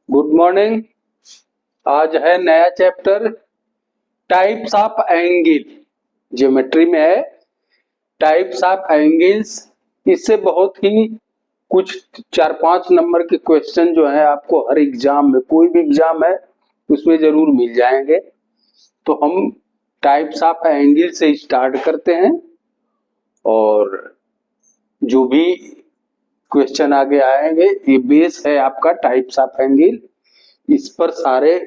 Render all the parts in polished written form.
Good morning. आज है नया chapter types of angle. Geometry में है टाइप्स ऑफ एंगल्स। इससे बहुत ही कुछ 4-5 नंबर के क्वेश्चन जो है आपको हर एग्जाम में, कोई भी एग्जाम है उसमें जरूर मिल जाएंगे। तो हम टाइप्स ऑफ एंगल से स्टार्ट करते हैं और जो भी क्वेश्चन आगे आएंगे ये बेस है आपका टाइप्स ऑफ एंगल। इस पर सारे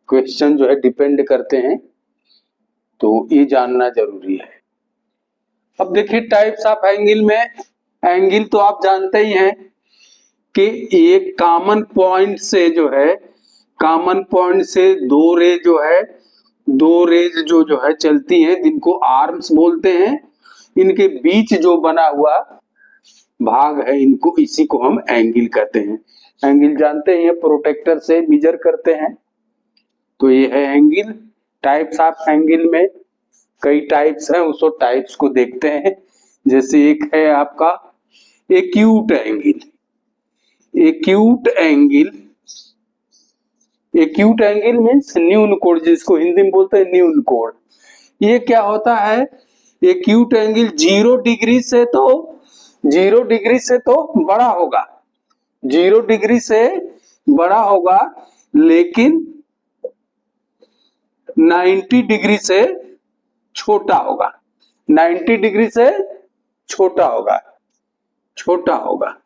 क्वेश्चन जो है डिपेंड करते हैं, तो ये जानना जरूरी है। अब देखिए टाइप्स ऑफ एंगल में, एंगल तो आप जानते ही हैं कि एक कॉमन पॉइंट से जो है, कॉमन पॉइंट से दो रेज जो है चलती हैं, जिनको आर्म्स बोलते हैं। इनके बीच जो बना हुआ भाग है, इनको इसी को हम एंगल कहते हैं। एंगल जानते हैं, प्रोटेक्टर से मेजर करते हैं। तो ये है एंगल। टाइप्स ऑफ एंगल में कई टाइप्स हैं, उसको टाइप्स को देखते हैं। जैसे एक है आपका acute angle. Acute angle, acute angle means न्यून कोण, जिसको हिंदी में बोलते हैं न्यून कोण। ये क्या होता है? एक्यूट एंगल 0 डिग्री से तो बड़ा होगा, 0 डिग्री से बड़ा होगा, लेकिन 90 डिग्री से छोटा होगा। 90 डिग्री से छोटा होगा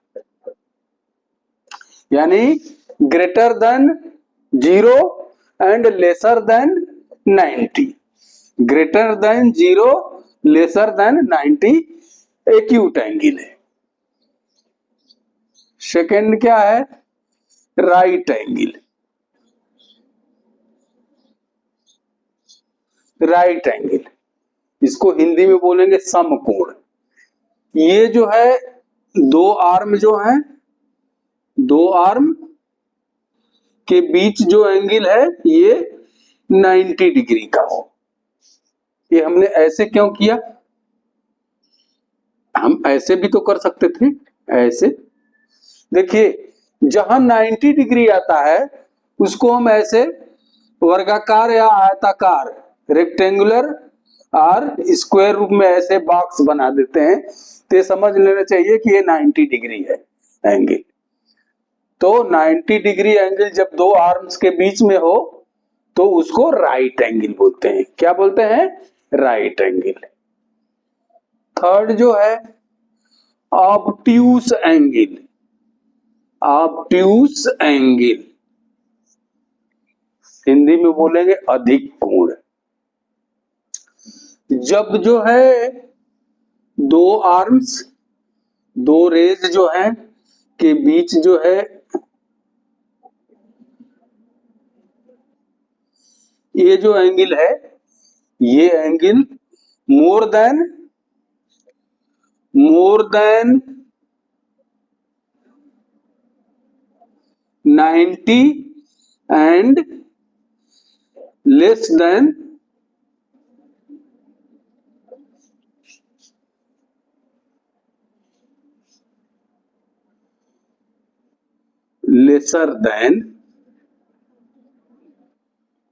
यानी greater than 0 and lesser than 90। Greater than 0 lesser than 90 acute angle है। सेकंड क्या है? Right angle. राइट एंगल, इसको हिंदी में बोलेंगे समकोण। ये जो है दो आर्म जो है, दो आर्म के बीच जो एंगल है ये 90 डिग्री का हो। ये हमने ऐसे क्यों किया? हम ऐसे भी तो कर सकते थे। ऐसे देखिए, जहां 90 डिग्री आता है उसको हम ऐसे वर्गाकार या आयताकार, रेक्टेंगुलर और स्क्वायर रूप में ऐसे बॉक्स बना देते हैं। तो समझ लेना चाहिए कि ये 90 डिग्री है एंगल। तो 90 डिग्री एंगल जब दो आर्म्स के बीच में हो तो उसको राइट एंगल बोलते हैं। क्या बोलते हैं? Right angle. थर्ड जो है obtuse angle. Obtuse angle Hindi में बोलेंगे अधिक कोण। जब जो है दो आर्म्स, दो रेज जो है के बीच जो है ये जो एंगल है, ये angle more than 90 and less than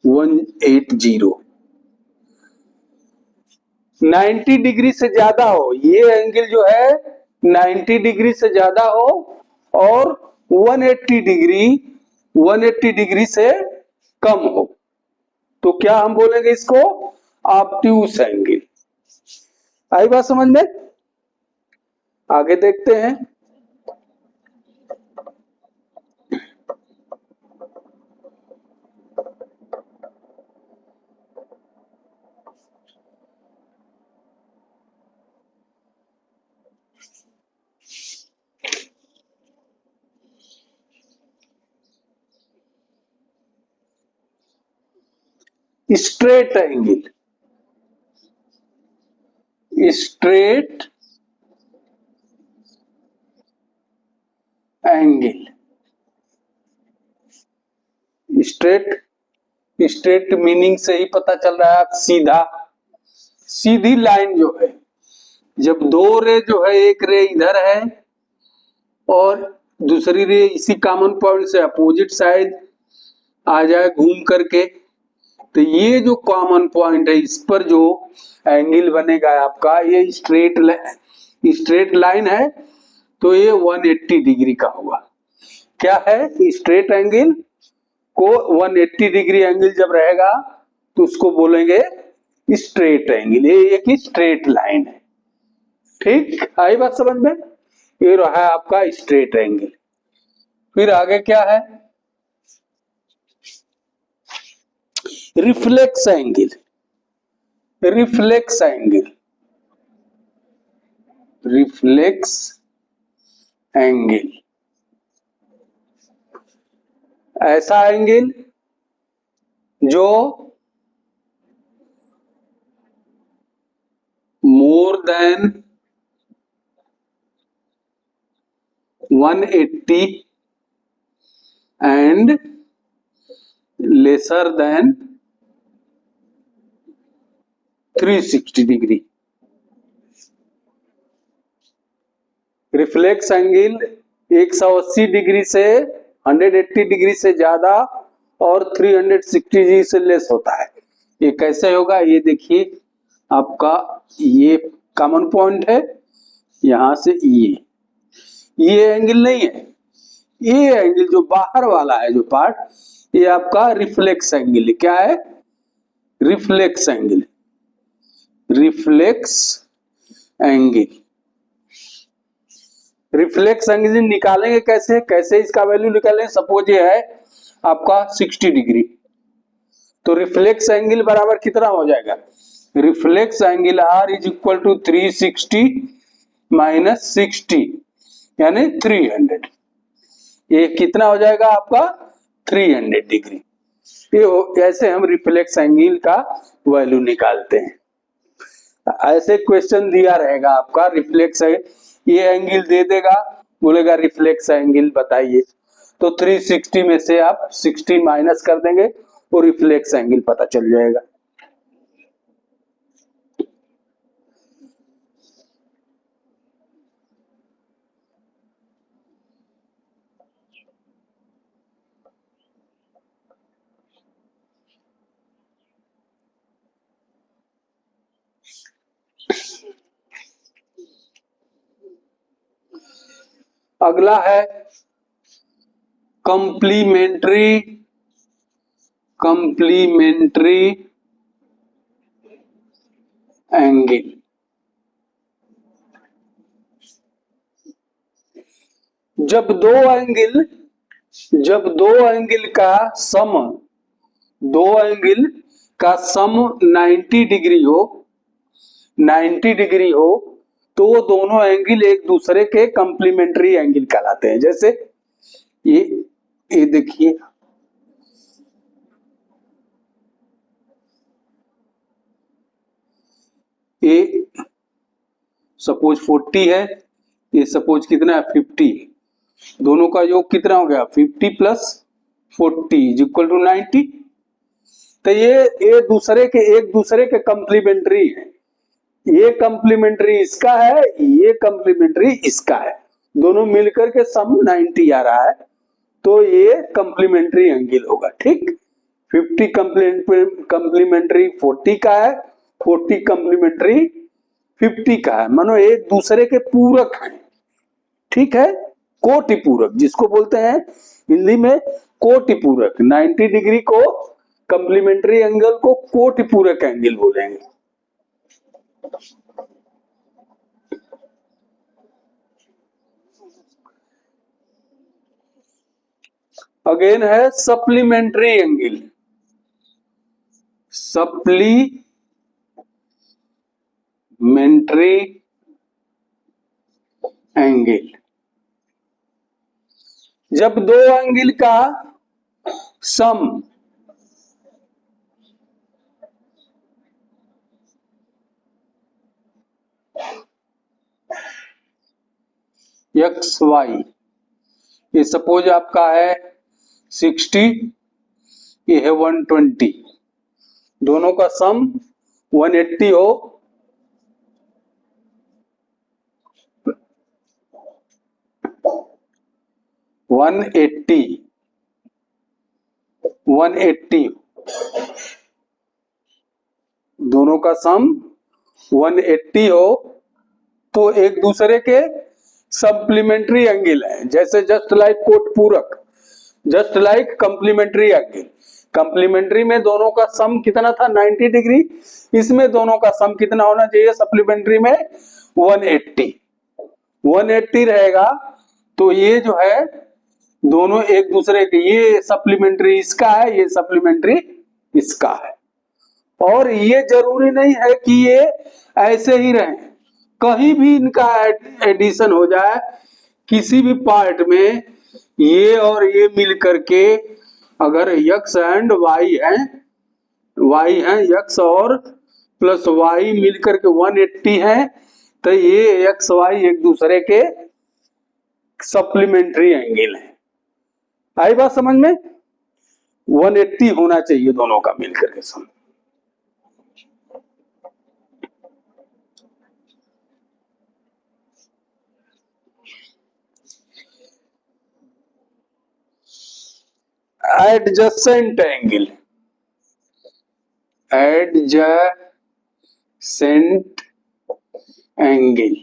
180। 90 degree से ज्यादा हो, ये एंगल जो है 90 डिग्री से ज्यादा हो और 180 डिग्री से कम हो, तो क्या हम बोलेंगे इसको? Obtuse angle. आई बात समझ में? आगे देखते हैं। Straight angle. Straight angle, straight meaning से ही पता चल रहा है, सीधा, सीधी लाइन जो है। जब दो रे जो है, एक रे इधर है और दूसरी रे इसी कॉमन पॉइंट से अपोजिट साइड आ जाए घूम करके, तो ये जो कॉमन पॉइंट है इस पर जो एंगल बनेगा आपका, ये स्ट्रेट लाइन है, तो ये 180 डिग्री का होगा। क्या है? स्ट्रेट एंगल को 180 डिग्री एंगल जब रहेगा तो उसको बोलेंगे स्ट्रेट एंगल। ये एक स्ट्रेट लाइन है। ठीक, आई बात समझ में? ये रहा आपका स्ट्रेट एंगल। फिर आगे क्या है? Reflex angle. Reflex angle, reflex angle ऐसा एंगल जो more than 180 and lesser than 360 degree. Reflex angle 180 degree से 180 डिग्री से ज्यादा और 360 डिग्री से लेस होता है। ये कैसे होगा? ये देखिए, आपका ये कॉमन पॉइंट है, यहां से ये एंगल नहीं है, ये एंगल जो बाहर वाला है जो पार्ट, ये आपका रिफ्लेक्स एंगल है। क्या है? Reflex angle. Reflex angle, reflex angle निकालेंगे कैसे? कैसे इसका वैल्यू निकालेंगे? सपोज ये है आपका 60 डिग्री, तो रिफ्लेक्स एंगल बराबर कितना हो जाएगा? Reflex angle r is equal to 360 minus 60 यानी 300। ये कितना हो जाएगा आपका? 300 डिग्री। ये ऐसे हम रिफ्लेक्स एंगल का वैल्यू निकालते हैं। ऐसे क्वेश्चन दिया रहेगा आपका रिफ्लेक्स, ये एंगल दे देगा, बोलेगा रिफ्लेक्स एंगल बताइए, तो 360 में से आप 60 माइनस कर देंगे और रिफ्लेक्स एंगल पता चल जाएगा। अगला है कंप्लीमेंट्री एंगल। जब दो एंगल का सम 90 डिग्री हो, 90 डिग्री हो, तो दोनों एंगल एक दूसरे के कंप्लीमेंट्री एंगल कहलाते हैं। जैसे ये देखिए, ये सपोज 40 है, ये सपोज कितना है? 50। दोनों का योग कितना हो गया? 50 प्लस 40 इज इक्वल टू 90। तो ये एक दूसरे के कंप्लीमेंट्री है। ये कंप्लीमेंट्री इसका है, ये कंप्लीमेंट्री इसका है, दोनों मिलकर के सम 90 आ रहा है, तो ये कंप्लीमेंट्री एंगल होगा। ठीक, 50 कंप्लीमेंट्री 40 का है, 40 कंप्लीमेंट्री 50 का है, मानो एक दूसरे के पूरक हैं। ठीक है, कोटि पूरक जिसको बोलते हैं हिंदी में कोटि पूरक। 90 डिग्री को कंप्लीमेंट्री एंगल को कोटि पूरक एंगल बोलेंगे। अगेन है सप्लीमेंट्री एंगल। सप्लीमेंट्री एंगल जब दो एंगल का सम एक्स वाई, ये सपोज आपका है 60, ये है 120, दोनों का सम 180 हो, 180 दोनों का सम 180 हो तो एक दूसरे के सप्लीमेंट्री एंगल है, जैसे जस्ट लाइक कोट पूरक, just like complementary angle. Complementary में दोनों का सम कितना था 90 डिग्री, इसमें दोनों का सम कितना होना चाहिए सप्लीमेंट्री में 180 रहेगा। तो ये जो है दोनों एक दूसरे के, ये सप्लीमेंट्री इसका है, ये सप्लीमेंट्री इसका है। और ये जरूरी नहीं है कि ये ऐसे ही रहे, कहीं भी इनका एडिशन हो जाए किसी भी पार्ट में, ये और ये मिल करके अगर x एंड y है, x और प्लस y मिल करके 180 है, तो ये x y एक दूसरे के सप्लीमेंट्री एंगल है। आई बात समझ में? 180 होना चाहिए दोनों का मिल करके सम। एडजेसेंट एंगल, एडजेसेंट एंगल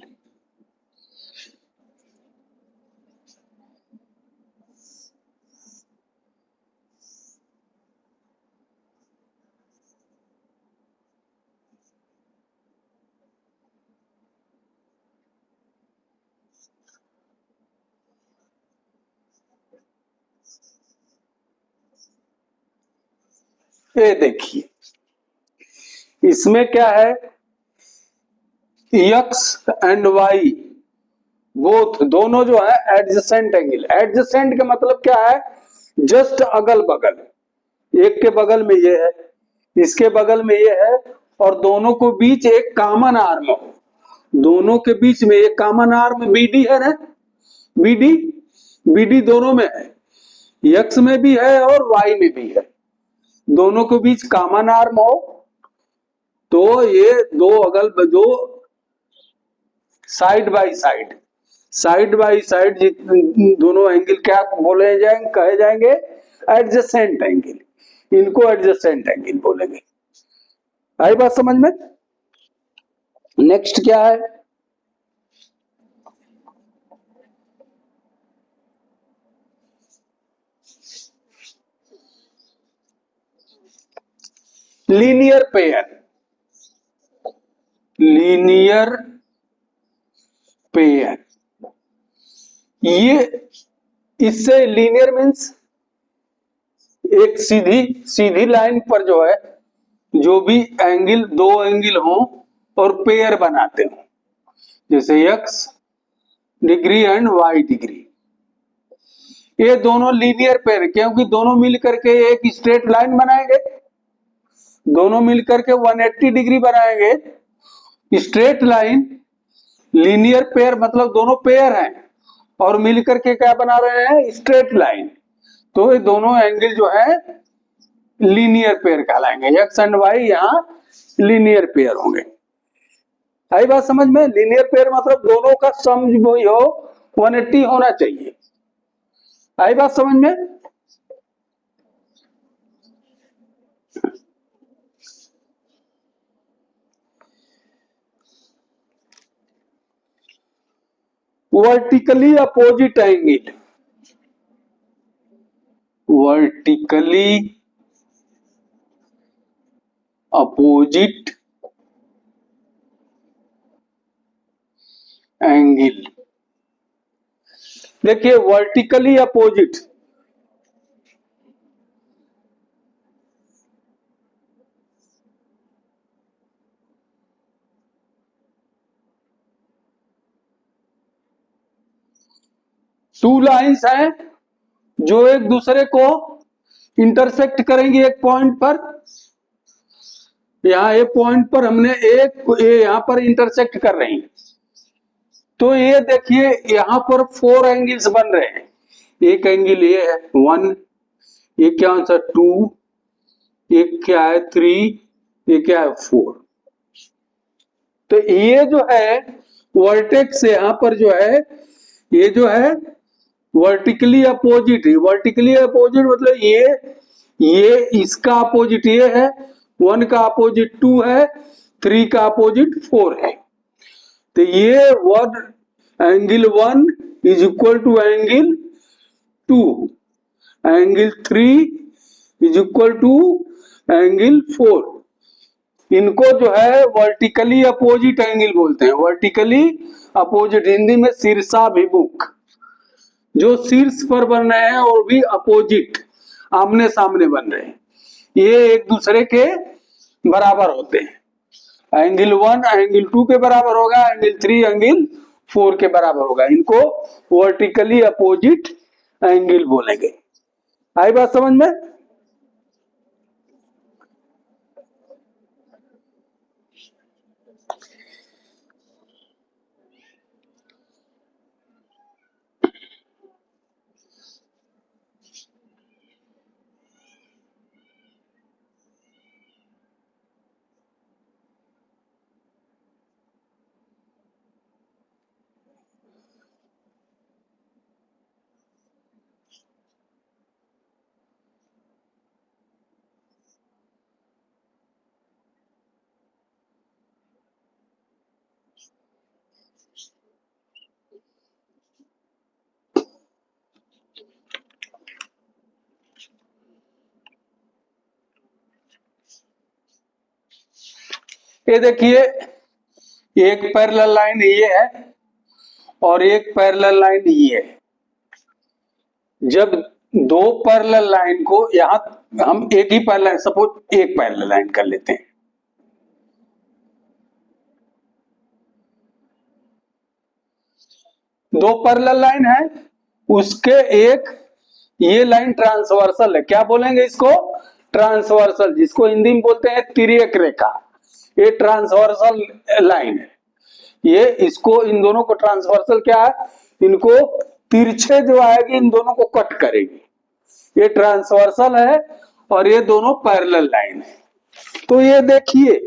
ये देखिए इसमें क्या है, x एंड y बोथ दोनों जो है एडजेसेंट एंगल। एडजेसेंट का मतलब क्या है, जस्ट अगल बगल, एक के बगल में ये है, इसके बगल में ये है, और दोनों को बीच एक कॉमन आर्म हो, दोनों के बीच में एक कॉमन आर्म BD है ना, BD दोनों में है, x में भी है और y में भी है, दोनों के बीच कॉमन आर्म हो तो ये दो साइड बाय साइड दोनों एंगल क्या कहे जाएंगे एडजेसेंट एंगल, इनको एडजेसेंट एंगल बोलेंगे। आई बात समझ में? नेक्स्ट क्या है, लीनियर पेयर। ये इससे लीनियर मीन्स एक सीधी लाइन पर जो है जो भी एंगल, दो एंगल हो और पेयर बनाते हो, जैसे x degree and y degree, ये दोनों लीनियर पेयर, क्योंकि दोनों मिल करके एक स्ट्रेट लाइन बनाएंगे, दोनों मिलकर के 180 डिग्री बनाएंगे स्ट्रेट लाइन। लीनियर पेयर मतलब दोनों पेयर हैं और मिलकर के क्या बना रहे हैं स्ट्रेट लाइन, तो ये दोनों एंगल जो है लीनियर पेयर कहलाएंगे, x एंड y यहाँ लीनियर पेयर होंगे। आई बात समझ में? लीनियर पेयर मतलब दोनों का सम जो हो 180 होना चाहिए। आई बात समझ में? Vertically opposite angle, vertically opposite angle. देखिए वर्टिकली अपोजिट, टू लाइंस हैं जो एक दूसरे को इंटरसेक्ट करेंगी एक पॉइंट पर, यहां एक पॉइंट पर हमने यहां पर इंटरसेक्ट कर रही हैं, तो ये देखिए यहां पर 4 एंगल्स बन रहे हैं, एक एंगल ये है 1, ये क्या आंसर 2, एक क्या है 3, ये क्या है 4। तो ये जो है वर्टेक्स यहां पर जो है, ये जो है वर्टिकली अपोजिट है। वर्टिकली अपोजिट मतलब ये इसका अपोजिट ये है, 1 का अपोजिट 2 है, 3 का अपोजिट 4 है। तो ये angle 1 is equal to angle 2, angle 3 is equal to angle 4। इनको जो है वर्टिकली अपोजिट एंगल बोलते हैं। वर्टिकली अपोजिट, हिंदी में शीर्षाभिमुख, जो शीर्ष पर बन रहे हैं और भी अपोजिट, आमने सामने बन रहे हैं, ये एक दूसरे के बराबर होते हैं। एंगल 1 एंगल 2 के बराबर होगा, एंगल 3 एंगल 4 के बराबर होगा। इनको वर्टिकली अपोजिट एंगल बोलेंगे। आई बात समझ में? ये देखिए, एक पैरेलल लाइन ये है और एक पैरेलल लाइन ये है। जब दो पैरेलल लाइन को, यहां हम एक ही पैरेलल, सपोज एक पैरेलल लाइन कर लेते हैं, दो पैरेलल लाइन है, उसके एक ये लाइन ट्रांसवर्सल है। क्या बोलेंगे इसको? ट्रांसवर्सल, जिसको हिंदी में बोलते हैं तिर्यक रेखा। ये ट्रांसवर्सल लाइन है। ये इसको, इन दोनों को ट्रांसवर्सल क्या है, इनको तिरछे जो आएगी इन दोनों को कट करेगी। ये ट्रांसवर्सल है और ये दोनों पैरेलल लाइन है। तो ये देखिए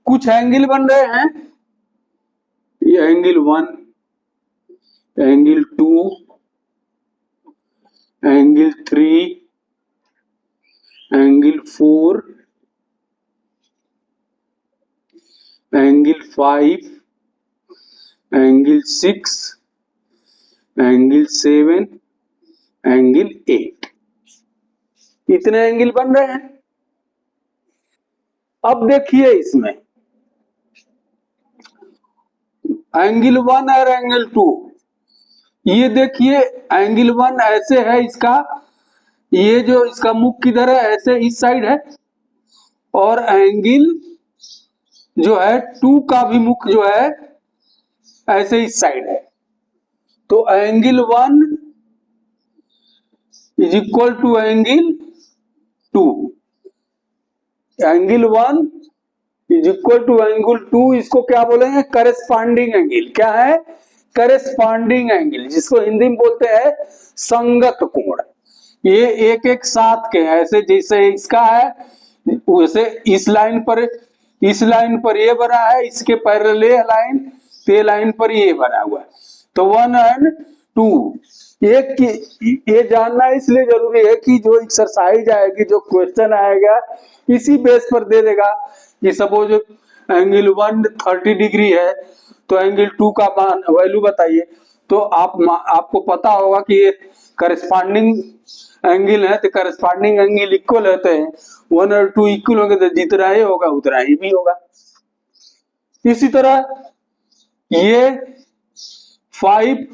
कुछ एंगल बन रहे हैं, ये angle 1, angle 2, angle 3, angle 4, angle 5, angle 6, angle 7, angle 8। इतने एंगल बन रहे हैं। अब देखिए इसमें एंगल 1 और एंगल 2, ये देखिए एंगल 1 ऐसे है इसका, ये जो इसका मुख किधर है, ऐसे इस साइड है, और एंगल जो है 2 का भी मुख जो है ऐसे इस साइड है। तो angle 1 is equal to angle 2, angle 1 is equal to angle 2। इसको क्या बोलेंगे? Corresponding angle. क्या है? करेस्पॉन्डिंग एंगल, जिसको हिंदी में बोलते हैं संगत कोण। ये एक एक साथ के, ऐसे जैसे इसका है वैसे इस लाइन पर ये बना है, इसके पैरेलल ये लाइन, ये लाइन पर ये बना हुआ है। तो 1 एंड 2, ये जानना इसलिए जरूरी है कि जो एक्सरसाइज आएगी, जो क्वेश्चन आएगा, इसी बेस पर दे देगा कि सपोज एंगल 1 30 डिग्री है तो एंगल 2 का मान वैल्यू बताइए। तो आपको पता होगा कि ये करस्पॉन्डिंग एंगल है, तो करस्पॉन्डिंग एंगल इक्वल होते हैं। 1 और 2 इक्वल होंगे तो जितना ही होगा उतना ही भी होगा। इसी तरह ये 5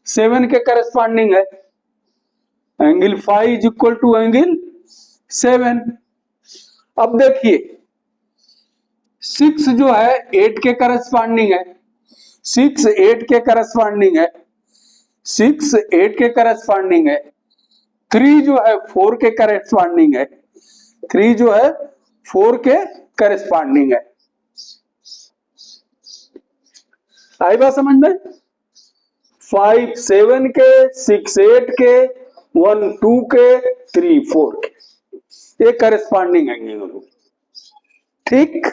7 के करस्पॉन्डिंग है, angle 5 is equal to angle 7। अब देखिए 6 जो है 8 के करस्पॉन्डिंग है, 6 8 के करस्पॉन्डिंग है, 6 8 के करस्पॉन्डिंग है। 3 जो है 4 के करस्पॉन्डिंग है, 3 जो है 4 के करस्पॉन्डिंग है। आई बात समझ में? 5 7 के, 6 8 के, 1 2 के, 3 4 के, ये करस्पॉन्डिंग एंगल। ठीक,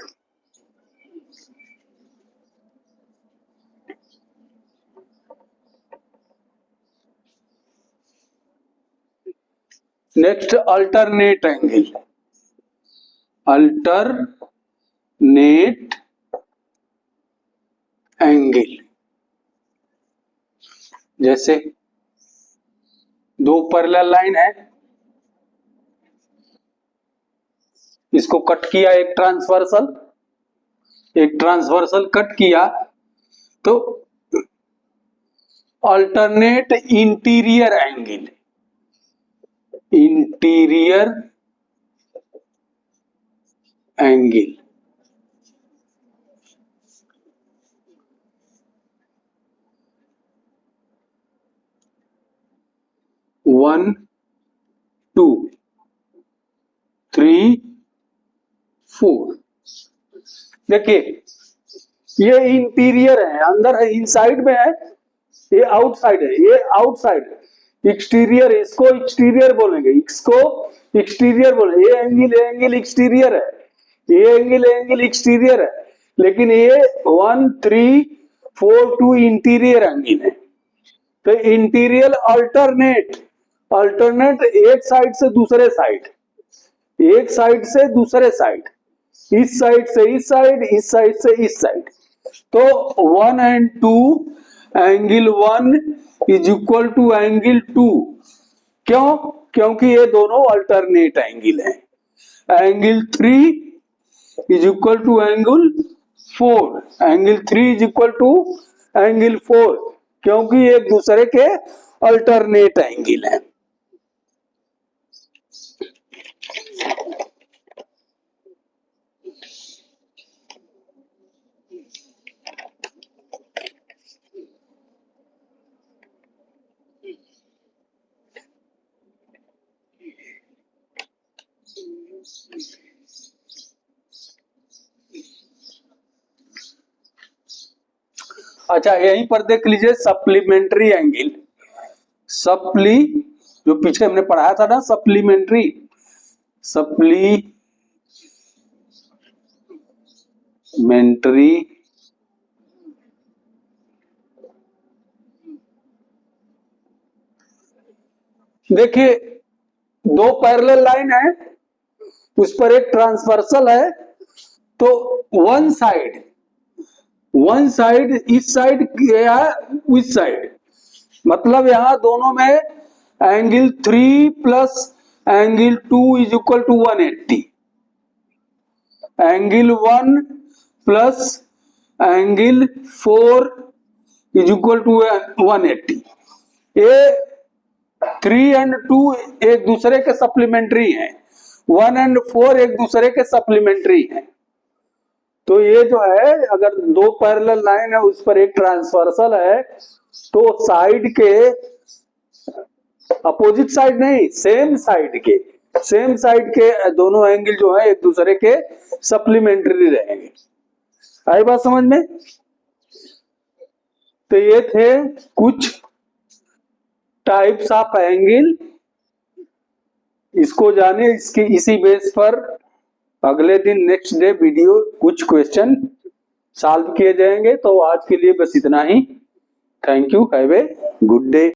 next alternate angle, alternate angle, जैसे दो पैरेलल लाइन है, इसको कट किया एक ट्रांसवर्सल कट किया, तो alternate interior angle, interior angle, one, two, three, four. देखिए ये इंटीरियर है, अंदर है, इनसाइड में है, ये आउटसाइड है, ये आउटसाइड है, एक्सटीरियर, इसको एक्सटीरियर बोलेंगे, इसको एक्सटीरियर बोलेंगे। ये एंगल एक्सटीरियर है, ये एंगल एक्सटीरियर है, लेकिन ये 1, 3, 4, 2 इंटीरियर एंगल है। तो इंटीरियर अल्टरनेट एक साइड से दूसरे साइड, एक साइड से दूसरे साइड, इस साइड से इस साइड, इस साइड से इस साइड। तो 1 and 2 angle 1 is equal to angle 2। क्यों? क्योंकि ये दोनों अल्टरनेट एंगल हैं। Angle 3 is equal to angle 4, angle 3 is equal to angle 4, क्योंकि एक दूसरे के अल्टरनेट एंगल हैं। अच्छा यहीं पर देख लीजिए सप्लीमेंट्री एंगल, जो पीछे हमने पढ़ाया था ना, सप्लीमेंट्री देखिए दो पैरेलल लाइन है, उस पर एक ट्रांसवर्सल है, तो वन साइड इस साइड या इस साइड, मतलब यहां दोनों में angle 3 plus angle 2 is equal to 180, angle 1 plus angle 4 is equal to 180। ये 3 and 2 एक दूसरे के सप्लीमेंट्री हैं, 1 and 4 एक दूसरे के सप्लीमेंट्री हैं। तो ये जो है, अगर दो पैरेलल लाइन है, उस पर एक ट्रांसवर्सल है, तो साइड के अपोजिट साइड नहीं, सेम साइड के दोनों एंगल जो है एक दूसरे के सप्लीमेंट्री रहेंगे। आई बात समझ में? तो ये थे कुछ टाइप्स ऑफ एंगल, इसको जाने, इसकी इसी बेस पर अगले दिन नेक्स्ट डे वीडियो कुछ क्वेश्चन सॉल्व किए जाएंगे। तो आज के लिए बस इतना ही। Thank you, have a good day.